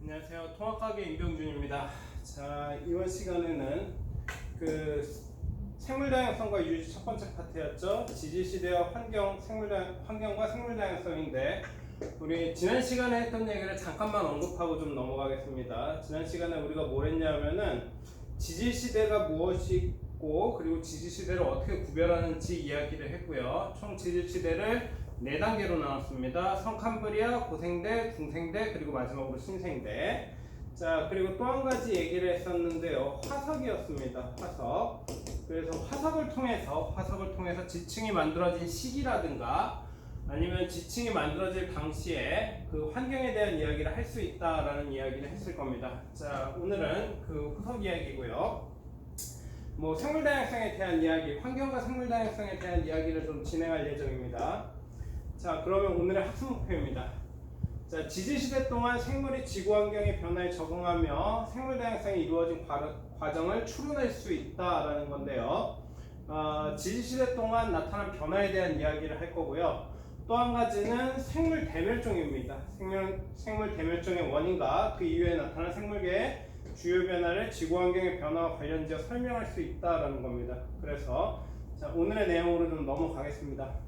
안녕하세요. 통합가게 임병준입니다. 자, 이번 시간에는 생물 다양성과 유지 첫 번째 파트였죠. 지질 시대와 환경과 생물 다양성인데, 우리 지난 시간에 했던 얘기를 잠깐만 언급하고 좀 넘어가겠습니다. 지난 시간에 우리가 뭘 했냐면은 지질 시대가 무엇이고, 그리고 지질 시대를 어떻게 구별하는지 이야기를 했고요. 총 지질 시대를 4단계로 나눴습니다. 성캄브리아, 고생대, 중생대, 그리고 마지막으로 신생대. 자, 그리고 또 한 가지 얘기를 했었는데요. 화석이었습니다. 화석. 그래서 화석을 통해서 지층이 만들어진 시기라든가 아니면 지층이 만들어질 당시에 그 환경에 대한 이야기를 할 수 있다라는 이야기를 했을 겁니다. 자, 오늘은 그 후속 이야기고요. 생물 다양성에 대한 이야기, 환경과 생물 다양성에 대한 이야기를 좀 진행할 예정입니다. 자, 그러면 오늘의 학습 목표입니다. 자, 지질시대 동안 생물이 지구 환경의 변화에 적응하며 생물 다양성이 이루어진 과정을 추론할 수 있다라는 건데요. 지질시대 동안 나타난 변화에 대한 이야기를 할 거고요. 또 한 가지는 생물 대멸종입니다. 생물 대멸종의 원인과 그 이후에 나타난 생물계의 주요 변화를 지구 환경의 변화와 관련지어 설명할 수 있다라는 겁니다. 그래서 자, 오늘의 내용으로 좀 넘어가겠습니다.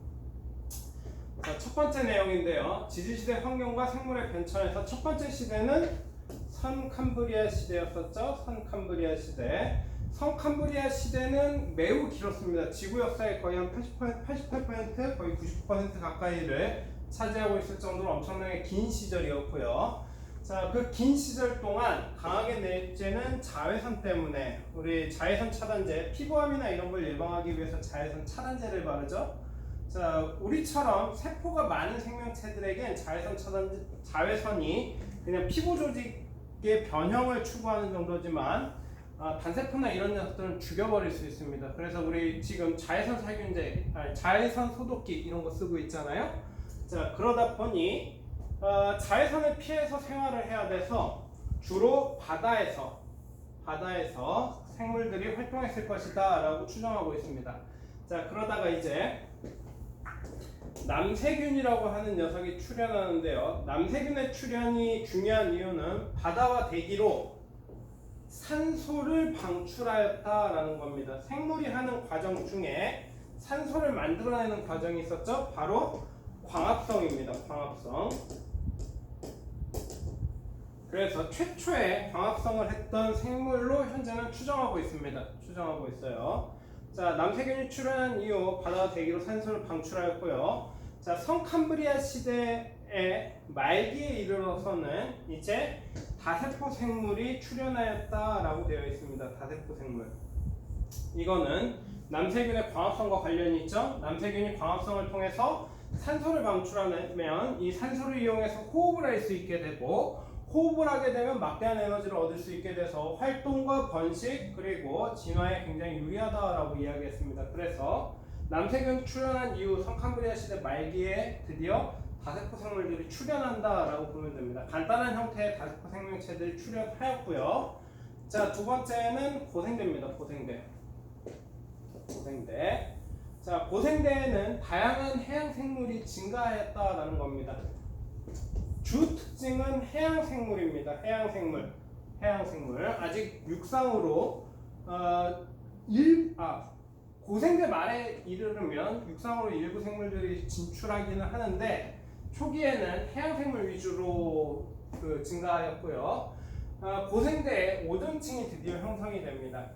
자, 첫 번째 내용인데요. 지질시대 환경과 생물의 변천에서 첫 번째 시대는 선캄브리아 시대였었죠. 선캄브리아 시대. 선캄브리아 시대는 매우 길었습니다. 지구 역사의 거의 한 88%, 거의 90% 가까이를 차지하고 있을 정도로 엄청나게 긴 시절이었고요. 자, 그 긴 시절 동안 강하게 넷째는 자외선 때문에 우리 자외선 차단제, 피부암이나 이런 걸 예방하기 위해서 자외선 차단제를 바르죠. 자, 우리처럼 세포가 많은 생명체들에겐 자외선이 그냥 피부 조직의 변형을 추구하는 정도지만 단세포나 이런 녀석들은 죽여버릴 수 있습니다. 그래서 우리 지금 자외선 살균제, 자외선 소독기 이런 거 쓰고 있잖아요. 자, 그러다 보니 자외선을 피해서 생활을 해야 돼서 주로 바다에서 생물들이 활동했을 것이다 라고 추정하고 있습니다. 자, 그러다가 이제 남세균이라고 하는 녀석이 출현하는데요. 남세균의 출현이 중요한 이유는 바다와 대기로 산소를 방출하였다라는 겁니다. 생물이 하는 과정 중에 산소를 만들어내는 과정이 있었죠. 바로 광합성입니다. 광합성. 그래서 최초의 광합성을 했던 생물로 현재는 추정하고 있어요. 자, 남세균이 출현한 이후 바다와 대기로 산소를 방출하였고요. 자, 성캄브리아 시대의 말기에 이르러서는 이제 다세포 생물이 출현하였다라고 되어 있습니다. 다세포 생물. 이거는 남세균의 광합성과 관련이 있죠. 남세균이 광합성을 통해서 산소를 방출하면 이 산소를 이용해서 호흡을 할 수 있게 되고, 호흡을 하게 되면 막대한 에너지를 얻을 수 있게 돼서 활동과 번식 그리고 진화에 굉장히 유리하다라고 이야기했습니다. 그래서 남세균 출현한 이후 성캄브리아 시대 말기에 드디어 다세포 생물들이 출현한다라고 보면 됩니다. 간단한 형태의 다세포 생명체들이 출현하였고요. 자, 두 번째는 고생대입니다. 고생대. 자, 고생대에는 다양한 해양 생물이 증가하였다라는 겁니다. 주 특징은 해양생물입니다. 해양생물. 아직 육상으로 고생대 말에 이르르면 육상으로 일부 생물들이 진출하기는 하는데 초기에는 해양생물 위주로 증가하였고요. 고생대에 오존층이 드디어 형성이 됩니다.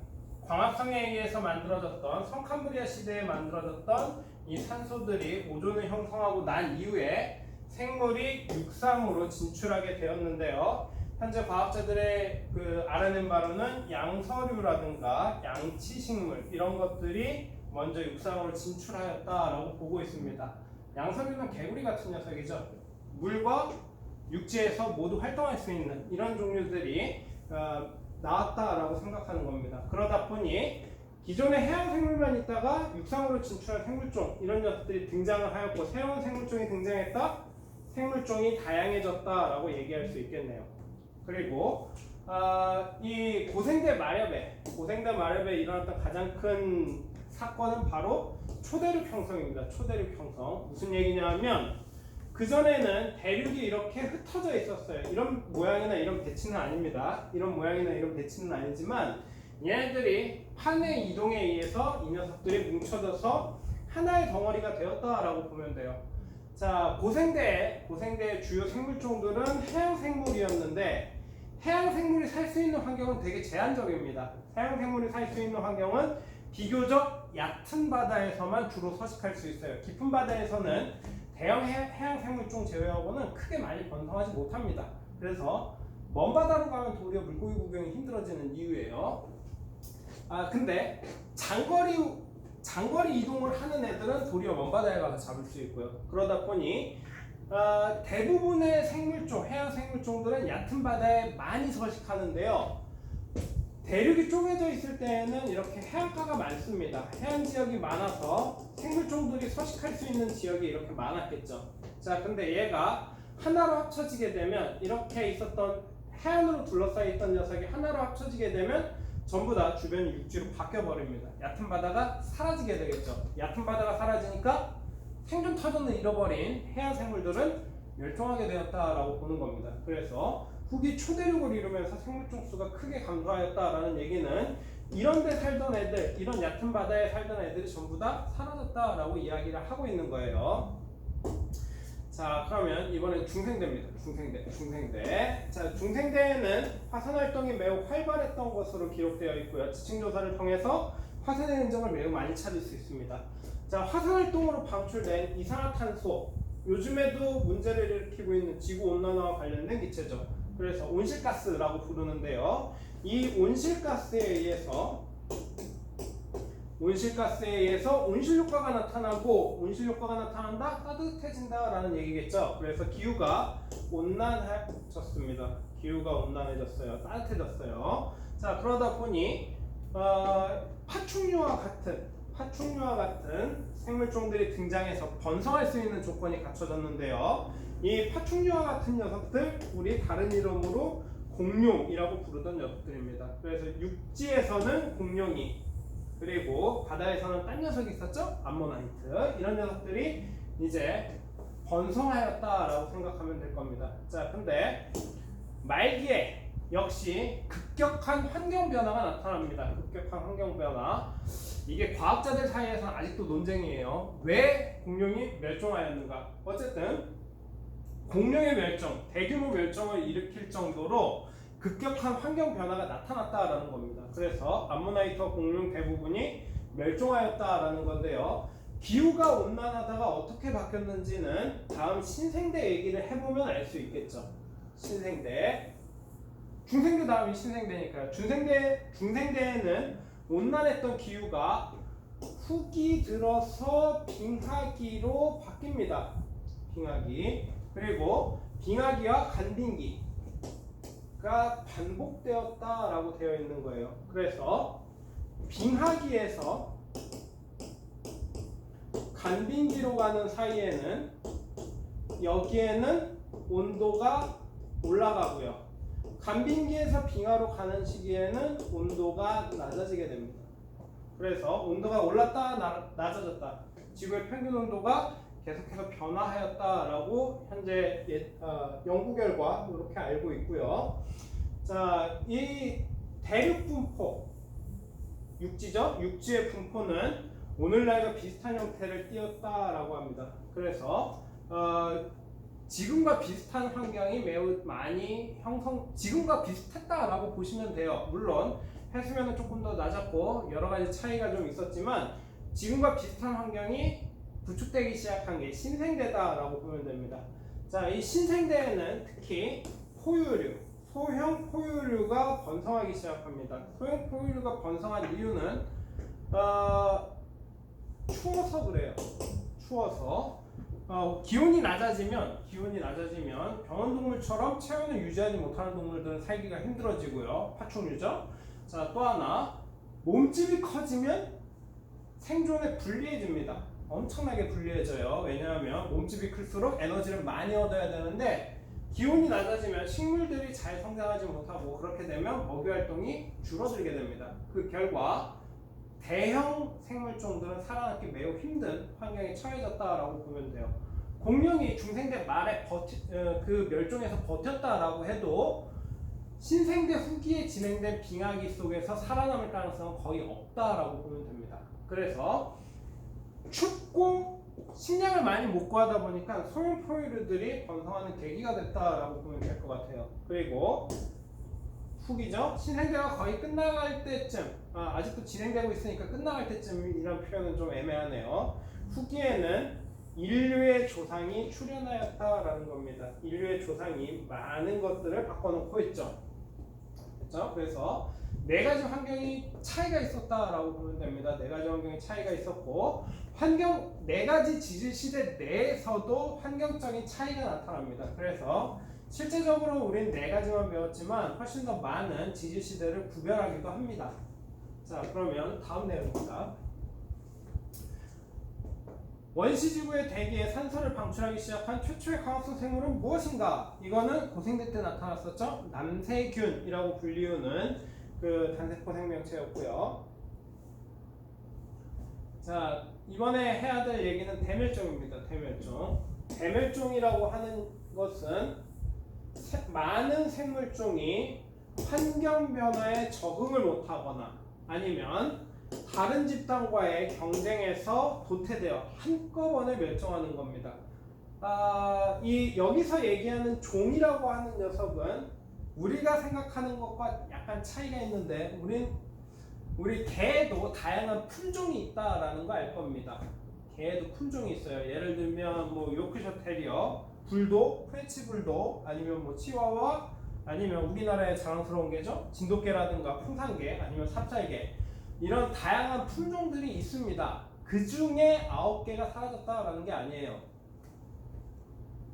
광합성에 의해서 만들어졌던 성캄브리아 시대에 만들어졌던 이 산소들이 오존을 형성하고 난 이후에 생물이 육상으로 진출하게 되었는데요. 현재 과학자들의 알아낸 바로는 양서류라든가 양치식물 이런 것들이 먼저 육상으로 진출하였다라고 보고 있습니다. 양서류는 개구리 같은 녀석이죠. 물과 육지에서 모두 활동할 수 있는 이런 종류들이 나왔다라고 생각하는 겁니다. 그러다 보니 기존의 해양 생물만 있다가 육상으로 진출한 생물종 이런 녀석들이 등장을 하였고 새로운 생물종이 등장했다. 생물종이 다양해졌다라고 얘기할 수 있겠네요. 그리고 이 고생대 마렵에 일어났던 가장 큰 사건은 바로 초대륙 형성입니다. 초대륙 형성. 무슨 얘기냐 하면 그전에는 대륙이 이렇게 흩어져 있었어요. 이런 모양이나 이런 배치는 아닙니다. 이런 모양이나 이런 배치는 아니지만 얘네들이 판의 이동에 의해서 이 녀석들이 뭉쳐져서 하나의 덩어리가 되었다라고 보면 돼요. 자, 고생대의 주요 생물종들은 해양 생물이었는데 해양 생물이 살 수 있는 환경은 되게 제한적입니다. 해양 생물이 살 수 있는 환경은 비교적 얕은 바다에서만 주로 서식할 수 있어요. 깊은 바다에서는 대형 해양 생물종 제외하고는 크게 많이 번성하지 못합니다. 그래서 먼 바다로 가면 도리어 물고기 구경이 힘들어지는 이유예요. 근데 장거리 이동을 하는 애들은 도리어 먼 바다에 가서 잡을 수 있고요. 그러다 보니 대부분의 생물종, 해양 생물종들은 얕은 바다에 많이 서식하는데요. 대륙이 쪼개져 있을 때에는 이렇게 해안가가 많습니다. 해안 지역이 많아서 생물종들이 서식할 수 있는 지역이 이렇게 많았겠죠. 자, 근데 얘가 하나로 합쳐지게 되면 이렇게 있었던 해안으로 둘러싸여 있던 녀석이 하나로 합쳐지게 되면 전부 다 주변이 육지로 바뀌어 버립니다. 얕은 바다가 사라지게 되겠죠. 얕은 바다가 사라지니까 생존 터전을 잃어버린 해양 생물들은 멸종하게 되었다라고 보는 겁니다. 그래서 후기 초대륙을 이루면서 생물종 수가 크게 감소하였다라는 얘기는 이런 데 살던 애들, 이런 얕은 바다에 살던 애들이 전부 다 사라졌다라고 이야기를 하고 있는 거예요. 자, 그러면 이번엔 중생대입니다. 중생대. 자, 중생대에는 화산 활동이 매우 활발했던 것으로 기록되어 있고요. 지층 조사를 통해서 화산의 흔적을 매우 많이 찾을 수 있습니다. 자, 화산 활동으로 방출된 이산화탄소, 요즘에도 문제를 일으키고 있는 지구 온난화와 관련된 기체죠. 그래서 온실가스라고 부르는데요. 이 온실가스에 의해서 온실 효과가 나타나고, 온실 효과가 나타난다? 따뜻해진다라는 얘기겠죠. 그래서 기후가 온난해졌습니다. 기후가 온난해졌어요. 따뜻해졌어요. 자, 그러다 보니 파충류와 같은 생물종들이 등장해서 번성할 수 있는 조건이 갖춰졌는데요. 이 파충류와 같은 녀석들, 우리 다른 이름으로 공룡이라고 부르던 녀석들입니다. 그래서 육지에서는 공룡이, 그리고 바다에서는 딴 녀석이 있었죠? 암모나이트. 이런 녀석들이 이제 번성하였다라고 생각하면 될 겁니다. 자, 근데 말기에 역시 급격한 환경 변화가 나타납니다. 급격한 환경 변화. 이게 과학자들 사이에서는 아직도 논쟁이에요. 왜 공룡이 멸종하였는가? 어쨌든 공룡의 멸종, 대규모 멸종을 일으킬 정도로 급격한 환경 변화가 나타났다라는 겁니다. 그래서 암모나이트와 공룡 대부분이 멸종하였다라는 건데요. 기후가 온난하다가 어떻게 바뀌었는지는 다음 신생대 얘기를 해보면 알 수 있겠죠. 신생대. 중생대 다음이 신생대니까요. 중생대에는 온난했던 기후가 후기 들어서 빙하기로 바뀝니다. 빙하기. 그리고 빙하기와 간빙기가 반복되었다라고 되어 있는 거예요. 그래서 빙하기에서 간빙기로 가는 사이에는 여기에는 온도가 올라가고요. 간빙기에서 빙하로 가는 시기에는 온도가 낮아지게 됩니다. 그래서 온도가 올랐다 낮아졌다. 지구의 평균 온도가 계속해서 변화하였다라고 현재 연구 결과 이렇게 알고 있고요. 자, 이 대륙 분포, 육지죠? 육지의 분포는 오늘날과 비슷한 형태를 띄었다라고 합니다. 그래서 지금과 비슷한 환경이 매우 많이 지금과 비슷했다라고 보시면 돼요. 물론 해수면은 조금 더 낮았고 여러 가지 차이가 좀 있었지만 지금과 비슷한 환경이 구축되기 시작한 게 신생대다라고 보면 됩니다. 자, 이 신생대에는 특히 소형 포유류가 번성하기 시작합니다. 소형 포유류가 번성한 이유는 추워서 그래요. 추워서 기온이 낮아지면 병원동물처럼 체온을 유지하지 못하는 동물들은 살기가 힘들어지고요. 파충류죠. 자, 또 하나, 몸집이 커지면 생존에 불리해집니다. 엄청나게 불리해져요. 왜냐하면 몸집이 클수록 에너지를 많이 얻어야 되는데 기온이 낮아지면 식물들이 잘 성장하지 못하고 그렇게 되면 먹이 활동이 줄어들게 됩니다. 그 결과 대형 생물종들은 살아남기 매우 힘든 환경에 처해졌다라고 보면 돼요. 공룡이 중생대 말에 그 멸종에서 버텼다라고 해도 신생대 후기에 진행된 빙하기 속에서 살아남을 가능성은 거의 없다라고 보면 됩니다. 그래서 춥고 식량을 많이 못 구하다 보니까 소형 포유류들이 번성하는 계기가 됐다라고 보면 될 것 같아요. 그리고 후기죠. 신생대가 거의 끝나갈 때쯤, 아직도 진행되고 있으니까 끝나갈 때쯤이란 표현은 좀 애매하네요. 후기에는 인류의 조상이 출현하였다라는 겁니다. 인류의 조상이 많은 것들을 바꿔놓고 있죠. 그렇죠? 그래서 네 가지 환경이 차이가 있었다라고 보면 됩니다. 네 가지 환경이 차이가 있었고 네 가지 지질 시대 내에서도 환경적인 차이가 나타납니다. 그래서 실제적으로 우린 네 가지만 배웠지만 훨씬 더 많은 지질 시대를 구별하기도 합니다. 자, 그러면 다음 내용입니다. 원시지구의 대기에 산소를 방출하기 시작한 최초의 광합성 생물은 무엇인가? 이거는 고생대 때 나타났었죠. 남세균이라고 불리우는 그 단세포 생명체였고요. 자, 이번에 해야 될 얘기는 대멸종입니다. 대멸종이라고 하는 것은 많은 생물종이 환경 변화에 적응을 못하거나 아니면 다른 집단과의 경쟁에서 도태되어 한꺼번에 멸종하는 겁니다. 여기서 얘기하는 종이라고 하는 녀석은 우리가 생각하는 것과 약간 차이가 있는데 우리 개에도 다양한 품종이 있다라는 거 알 겁니다. 개에도 품종이 있어요. 예를 들면 뭐 요크셔 테리어, 불독, 프렌치 불독, 아니면 뭐 치와와, 아니면 우리나라의 자랑스러운 개죠. 진돗개라든가 풍산개, 아니면 삽살개. 이런 다양한 품종들이 있습니다. 그 중에 9개가 사라졌다라는 게 아니에요.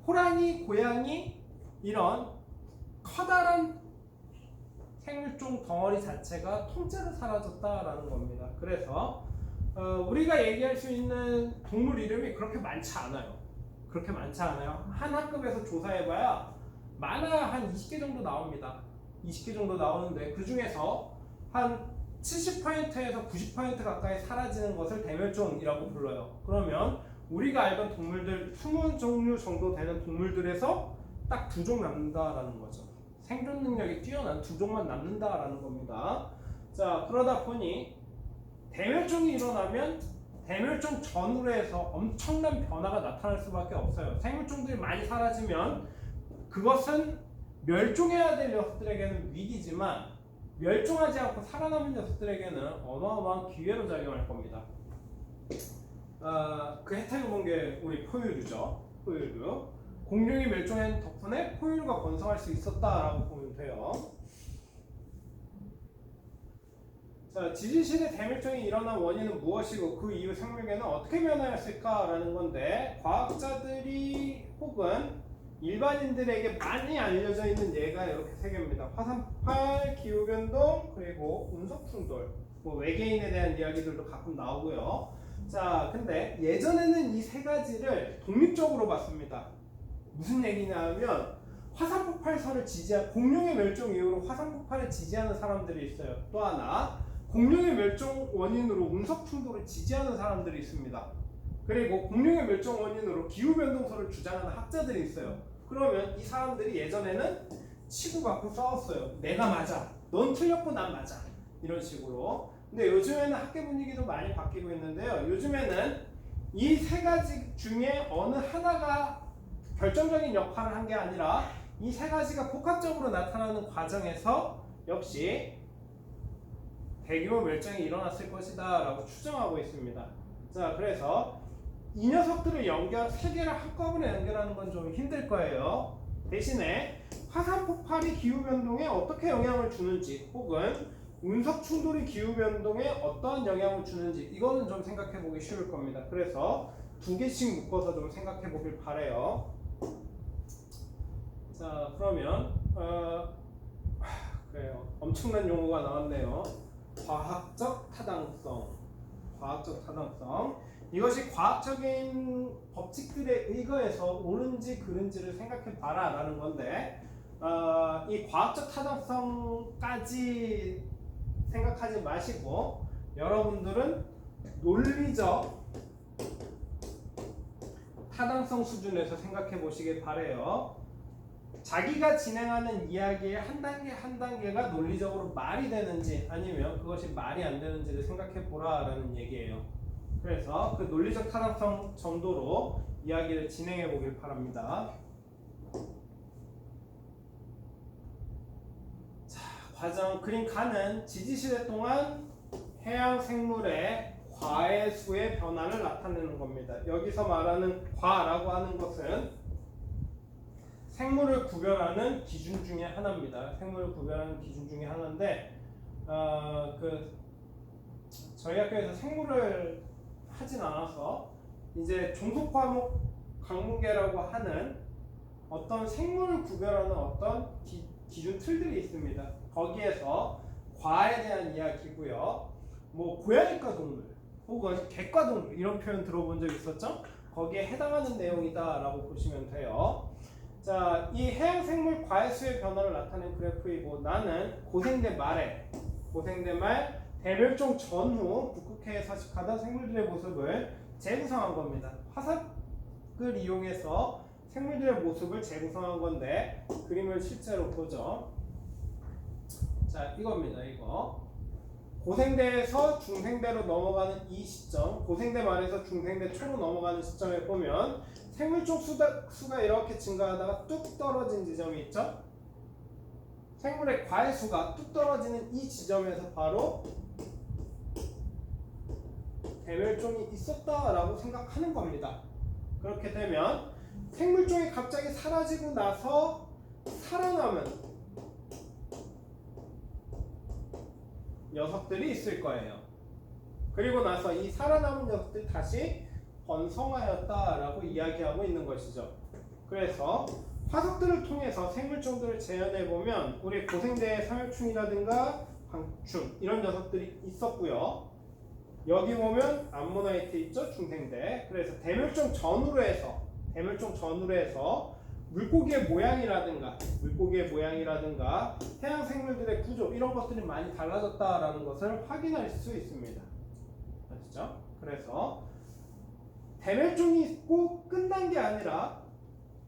호랑이, 고양이 이런 커다란 생물종 덩어리 자체가 통째로 사라졌다라는 겁니다. 그래서 우리가 얘기할 수 있는 동물 이름이 그렇게 많지 않아요. 한 학급에서 조사해봐야 많아야 한 20개 정도 나옵니다. 20개 정도 나오는데 그 중에서 한 70%에서 90% 가까이 사라지는 것을 대멸종이라고 불러요. 그러면 우리가 알던 동물들 20종류 정도 되는 동물들에서 딱 2종 남는다라는 거죠. 생존 능력이 뛰어난 2종만 남는다라는 겁니다. 자, 그러다 보니 대멸종이 일어나면 대멸종 전후로 해서 엄청난 변화가 나타날 수밖에 없어요. 생물종들이 많이 사라지면 그것은 멸종해야 될 녀석들에게는 위기지만 멸종하지 않고 살아남은 녀석들에게는 어마어마한 기회로 작용할 겁니다. 그 혜택을 본 게 우리 포유류죠. 포유류. 공룡이 멸종한 덕분에 포유류가 번성할 수 있었다라고 보면 돼요. 자, 지질시대 대멸종이 일어난 원인은 무엇이고 그 이후 생물계는 어떻게 변화했을까라는 건데 과학자들이 혹은 일반인들에게 많이 알려져 있는 예가 이렇게 3개입니다. 화산폭발, 기후변동, 그리고 운석충돌. 뭐 외계인에 대한 이야기들도 가끔 나오고요. 자, 근데 예전에는 이 3가지를 독립적으로 봤습니다. 무슨 얘기냐면 화산폭발설을 지지한 공룡의 멸종 이후로 화산폭발을 지지하는 사람들이 있어요. 또 하나 공룡의 멸종 원인으로 운석충돌을 지지하는 사람들이 있습니다. 그리고 공룡의 멸종 원인으로 기후변동설을 주장하는 학자들이 있어요. 그러면 이 사람들이 예전에는 치고받고 싸웠어요. 내가 맞아, 넌 틀렸고 난 맞아, 이런 식으로. 근데 요즘에는 학계 분위기도 많이 바뀌고 있는데요. 요즘에는 이 3가지 중에 어느 하나가 결정적인 역할을 한 게 아니라 이 3가지가 복합적으로 나타나는 과정에서 역시 대규모 멸종이 일어났을 것이다 라고 추정하고 있습니다. 자, 그래서 이 녀석들을 3개를 한꺼번에 연결하는 건 좀 힘들 거예요. 대신에 화산폭발이 기후변동에 어떻게 영향을 주는지 혹은 운석충돌이 기후변동에 어떠한 영향을 주는지 이거는 좀 생각해보기 쉬울 겁니다. 그래서 2개씩 묶어서 좀 생각해보길 바래요. 자, 그러면 그래요. 엄청난 용어가 나왔네요. 과학적 타당성. 이것이 과학적인 법칙들에 의거해서 옳은지 그른지를 생각해봐라 라는 건데 이 과학적 타당성까지 생각하지 마시고 여러분들은 논리적 타당성 수준에서 생각해 보시길 바래요. 자기가 진행하는 이야기의 한 단계 한 단계가 논리적으로 말이 되는지 아니면 그것이 말이 안 되는지를 생각해 보라라는 얘기예요. 그래서 그 논리적 타당성 정도로 이야기를 진행해 보길 바랍니다. 자, 과정 그림 가는 지지시대 동안 해양 생물의 과의 수의 변화를 나타내는 겁니다. 여기서 말하는 과라고 하는 것은 생물을 구별하는 기준 중에 하나입니다. 생물을 구별하는 기준 중에 하나인데 저희 학교에서 생물을 하진 않아서 이제 종속 과목 강문계라고 하는 어떤 생물을 구별하는 어떤 기준 틀들이 있습니다. 거기에서 과에 대한 이야기고요. 뭐 고양이과 동물 혹은 객과 동물 이런 표현 들어본 적 있었죠? 거기에 해당하는 내용이다라고 보시면 돼요. 자, 이 해양 생물 과의 수의 변화를 나타낸 그래프이고 나는 고생대 말 대멸종 전후 북극해에 서식하던 생물들의 모습을 재구성한 겁니다. 화석을 이용해서 생물들의 모습을 재구성한 건데 그림을 실제로 보죠. 자, 이겁니다. 이거 고생대에서 중생대로 넘어가는 이 시점, 고생대 말에서 중생대 초로 넘어가는 시점에 보면 생물종 수가 이렇게 증가하다가 뚝 떨어진 지점이 있죠. 생물의 과의 수가 뚝 떨어지는 이 지점에서 바로 대멸종이 있었다라고 생각하는 겁니다. 그렇게 되면 생물종이 갑자기 사라지고 나서 살아남은 녀석들이 있을 거예요. 그리고 나서 이 살아남은 녀석들이 다시 번성하였다라고 이야기하고 있는 것이죠. 그래서 화석들을 통해서 생물종들을 재현해보면 우리 고생대의 삼엽충이라든가 방충 이런 녀석들이 있었고요. 여기 보면 암모나이트 있죠? 중생대. 그래서 대멸종 전후로 해서 물고기의 모양이라든가 해양 생물들의 구조 이런 것들이 많이 달라졌다라는 것을 확인할 수 있습니다. 아시죠? 그래서 대멸종이 꼭 끝난 게 아니라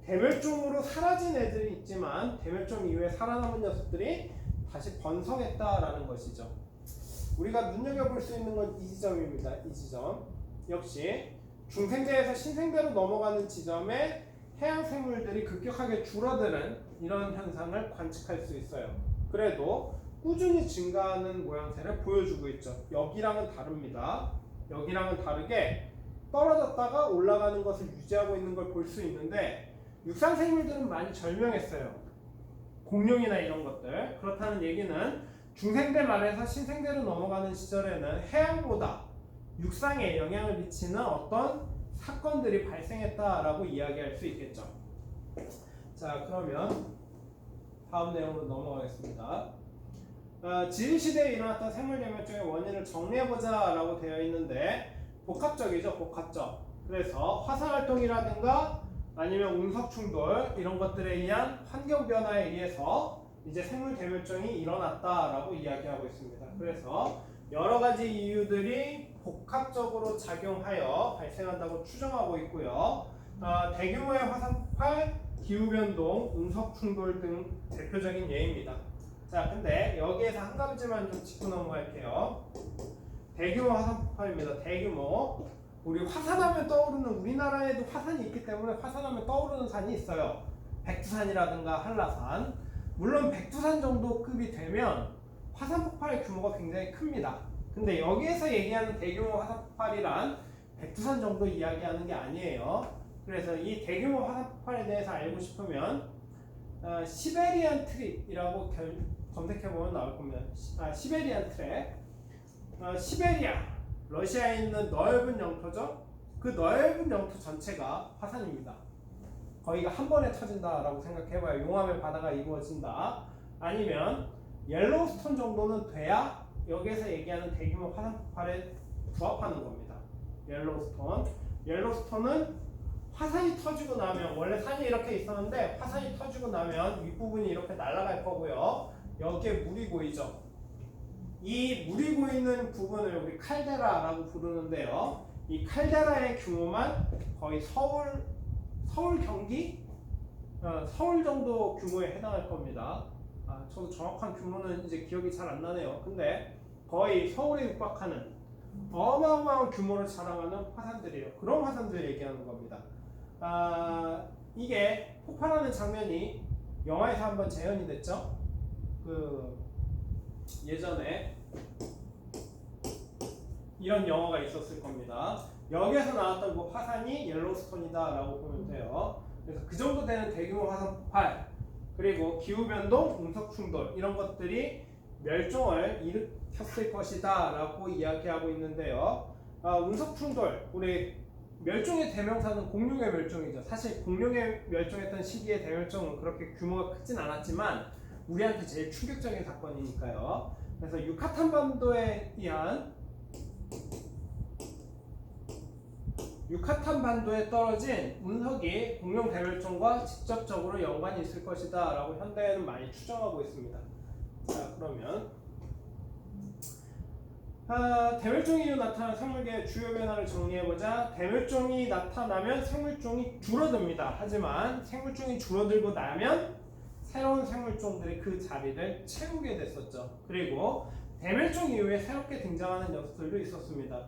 대멸종으로 사라진 애들이 있지만 대멸종 이후에 살아남은 녀석들이 다시 번성했다라는 것이죠. 우리가 눈여겨볼 수 있는 건 이 지점입니다. 이 지점 역시 중생대에서 신생대로 넘어가는 지점에 해양 생물들이 급격하게 줄어드는 이런 현상을 관측할 수 있어요. 그래도 꾸준히 증가하는 모양새를 보여주고 있죠. 여기랑은 다릅니다. 여기랑은 다르게 떨어졌다가 올라가는 것을 유지하고 있는 걸 볼 수 있는데 육상 생물들은 많이 절명했어요. 공룡이나 이런 것들. 그렇다는 얘기는 중생대 말에서 신생대로 넘어가는 시절에는 해양보다 육상에 영향을 미치는 어떤 사건들이 발생했다라고 이야기할 수 있겠죠. 자, 그러면 다음 내용으로 넘어가겠습니다. 지리시대에 일어났던 생물 대멸종의 원인을 정리해보자 라고 되어 있는데 복합적이죠. 복합적. 그래서 화산활동이라든가 아니면 운석 충돌 이런 것들에 의한 환경 변화에 의해서 이제 생물 대멸종이 일어났다라고 이야기하고 있습니다. 그래서 여러 가지 이유들이 복합적으로 작용하여 발생한다고 추정하고 있고요. 대규모의 화산폭발, 기후변동, 운석 충돌 등 대표적인 예입니다. 자, 근데 여기에서 한 가지만 좀 짚고 넘어갈게요. 대규모 화산폭발입니다. 대규모. 우리 화산하면 떠오르는 우리나라에도 화산이 있기 때문에 화산하면 떠오르는 산이 있어요. 백두산이라든가 한라산. 물론 백두산 정도 급이 되면 화산 폭발의 규모가 굉장히 큽니다. 근데 여기에서 얘기하는 대규모 화산 폭발이란 백두산 정도 이야기하는 게 아니에요. 그래서 이 대규모 화산 폭발에 대해서 알고 싶으면 시베리안 트립이라고 검색해보면 나올 겁니다. 시베리안 트랩. 시베리아, 러시아에 있는 넓은 영토죠. 그 넓은 영토 전체가 화산입니다. 거기가 한 번에 터진다라고 생각해봐요. 용암의 바다가 이루어진다. 아니면 옐로우스톤 정도는 돼야 여기에서 얘기하는 대규모 화산 폭발에 부합하는 겁니다. 옐로우스톤은 화산이 터지고 나면 원래 산이 이렇게 있었는데 화산이 터지고 나면 윗부분이 이렇게 날아갈 거고요. 여기에 물이 고이죠. 이 물이 고이는 부분을 우리 칼데라라고 부르는데요. 이 칼데라의 규모만 거의 서울 서울, 경기, 서울 정도 규모에 해당할 겁니다. 저도 정확한 규모는 이제 기억이 잘 안 나네요. 근데 거의 서울에 육박하는 어마어마한 규모를 자랑하는 화산들이에요. 그런 화산들 얘기하는 겁니다. 이게 폭발하는 장면이 영화에서 한번 재현이 됐죠. 그 예전에 이런 영화가 있었을 겁니다. 여기에서 나왔던 그 화산이 옐로스톤이다라고 보면 돼요. 그래서 그 정도 되는 대규모 화산 폭발, 그리고 기후변동, 운석충돌 이런 것들이 멸종을 일으켰을 것이다라고 이야기하고 있는데요. 운석충돌, 우리 멸종의 대명사는 공룡의 멸종이죠. 사실 공룡의 멸종했던 시기의 대멸종은 그렇게 규모가 크진 않았지만 우리한테 제일 충격적인 사건이니까요. 그래서 유카탄 반도에 떨어진 운석이 공룡 대멸종과 직접적으로 연관이 있을 것이다 라고 현대에는 많이 추정하고 있습니다. 자, 그러면 대멸종 이후 나타난 생물계의 주요 변화를 정리해보자. 대멸종이 나타나면 생물종이 줄어듭니다. 하지만 생물종이 줄어들고 나면 새로운 생물종들이 그 자리를 채우게 됐었죠. 그리고 대멸종 이후에 새롭게 등장하는 녀석들도 있었습니다.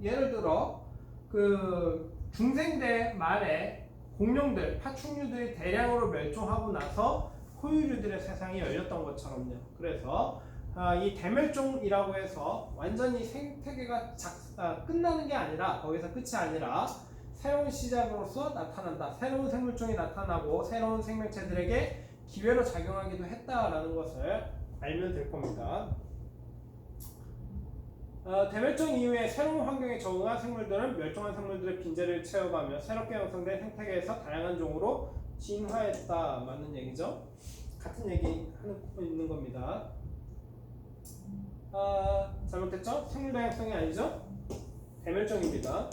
예를 들어 그 중생대 말에 공룡들, 파충류들이 대량으로 멸종하고 나서 포유류들의 세상이 열렸던 것처럼요. 그래서 이 대멸종이라고 해서 완전히 생태계가 끝나는 게 아니라, 거기서 끝이 아니라 새로운 시작으로서 나타난다. 새로운 생물종이 나타나고 새로운 생명체들에게 기회로 작용하기도 했다라는 것을 알면 될 겁니다. 대멸종 이후에 새로운 환경에 적응한 생물들은 멸종한 생물들의 빈자리를 채워가며 새롭게 형성된 생태계에서 다양한 종으로 진화했다. 맞는 얘기죠? 같은 얘기 하고 있는 겁니다. 잘못했죠? 생물 다양성이 아니죠? 대멸종입니다.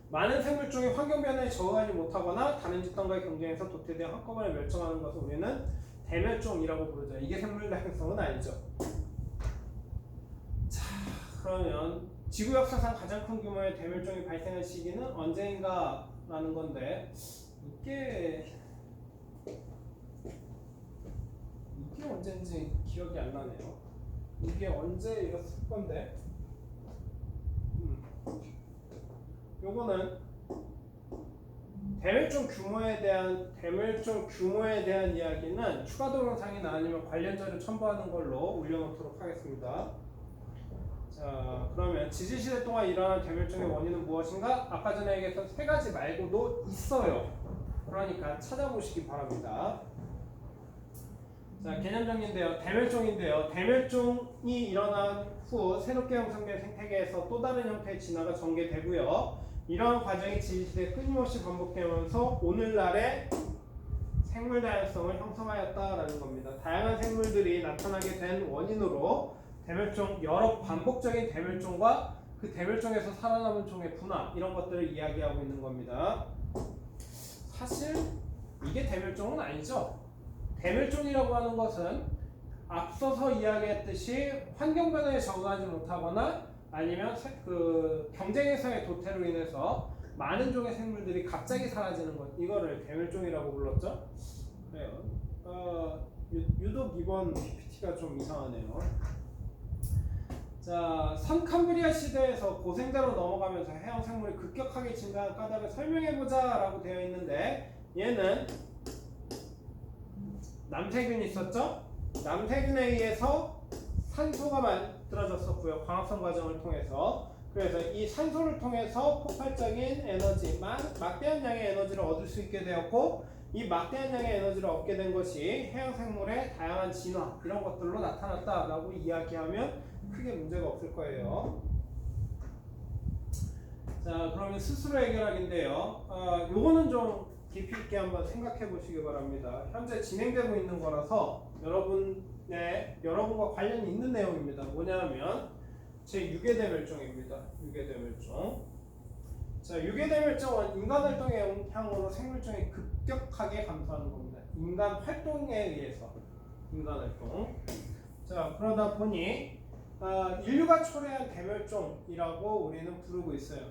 많은 생물종이 환경 변화에 적응하지 못하거나 다른 집단과의 경쟁에서 도태되어 한꺼번에 멸종하는 것을 우리는 대멸종이라고 부르죠. 이게 생물 다양성은 아니죠. 자, 그러면 지구 역사상 가장 큰 규모의 대멸종이 발생한 시기는 언제인가 라는 건데, 이게 언제인지 기억이 안 나네요. 이게 언제였을 건데, 요거는 대멸종 규모에 대한 이야기는 추가 동영상이나 아니면 관련 자료 첨부하는 걸로 올려놓도록 하겠습니다. 자, 그러면 지질시대 동안 일어난 대멸종의 원인은 무엇인가? 아까 전에 얘기했던 세 가지 말고도 있어요. 그러니까 찾아보시기 바랍니다. 자, 개념 정리인데요. 대멸종인데요. 대멸종이 일어난 후 새롭게 형성된 생태계에서 또 다른 형태의 진화가 전개되고요. 이러한 과정이 지질시대에 끊임없이 반복되면서 오늘날의 생물 다양성을 형성하였다라는 겁니다. 다양한 생물들이 나타나게 된 원인으로 대멸종, 여러 반복적인 대멸종과 그 대멸종에서 살아남은 종의 분화, 이런 것들을 이야기하고 있는 겁니다. 사실 이게 대멸종은 아니죠. 대멸종이라고 하는 것은 앞서서 이야기했듯이 환경 변화에 적응하지 못하거나 아니면 그 경쟁에서의 도태로 인해서 많은 종의 생물들이 갑자기 사라지는 것, 이거를 대멸종이라고 불렀죠. 그래요. 유독 이번 PPT가 좀 이상하네요. 자, 선캄브리아 시대에서 고생대로 넘어가면서 해양 생물이 급격하게 증가한 까닭을 설명해보자 라고 되어 있는데, 얘는 남세균이 있었죠? 남세균에 의해서 산소가 만들어졌었고요. 광합성 과정을 통해서. 그래서 이 산소를 통해서 폭발적인 에너지, 막대한 양의 에너지를 얻을 수 있게 되었고, 이 막대한 양의 에너지를 얻게 된 것이 해양 생물의 다양한 진화, 이런 것들로 나타났다라고 이야기하면 크게 문제가 없을 거예요. 자, 그러면 스스로 해결하기인데요. 요거는 좀 깊이 있게 한번 생각해 보시기 바랍니다. 현재 진행되고 있는 거라서 여러분과 관련이 있는 내용입니다. 뭐냐면 제6의 대멸종입니다. 6의 대멸종. 자, 6의 대멸종은 인간 활동의 영향으로 생물종이 급격하게 감소하는 겁니다. 인간 활동에 의해서. 인간 활동. 자, 그러다 보니 인류가 초래한 대멸종이라고 우리는 부르고 있어요.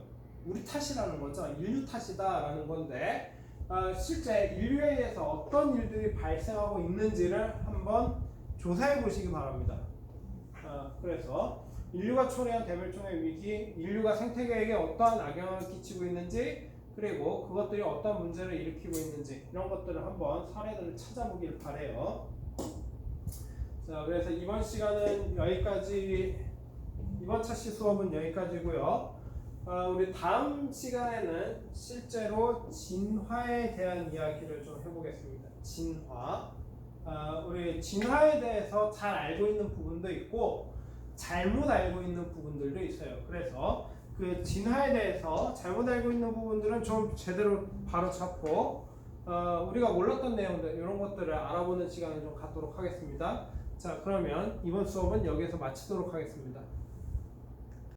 우리 탓이라는 거죠. 인류 탓이다라는 건데 실제 인류에 의해서 어떤 일들이 발생하고 있는지를 한번 조사해 보시기 바랍니다. 그래서 인류가 초래한 대멸종의 위기, 인류가 생태계에게 어떠한 악영향을 끼치고 있는지, 그리고 그것들이 어떤 문제를 일으키고 있는지 이런 것들을 한번 사례들을 찾아보길 바래요. 자, 그래서 이번 시간은 여기까지, 이번 차시 수업은 여기까지고요. 우리 다음 시간에는 실제로 진화에 대한 이야기를 좀 해보겠습니다. 진화. 우리 진화에 대해서 잘 알고 있는 부분도 있고 잘못 알고 있는 부분들도 있어요. 그래서 그 진화에 대해서 잘못 알고 있는 부분들은 좀 제대로 바로 잡고 우리가 몰랐던 내용들 이런 것들을 알아보는 시간을 좀 갖도록 하겠습니다. 자, 그러면 이번 수업은 여기서 마치도록 하겠습니다.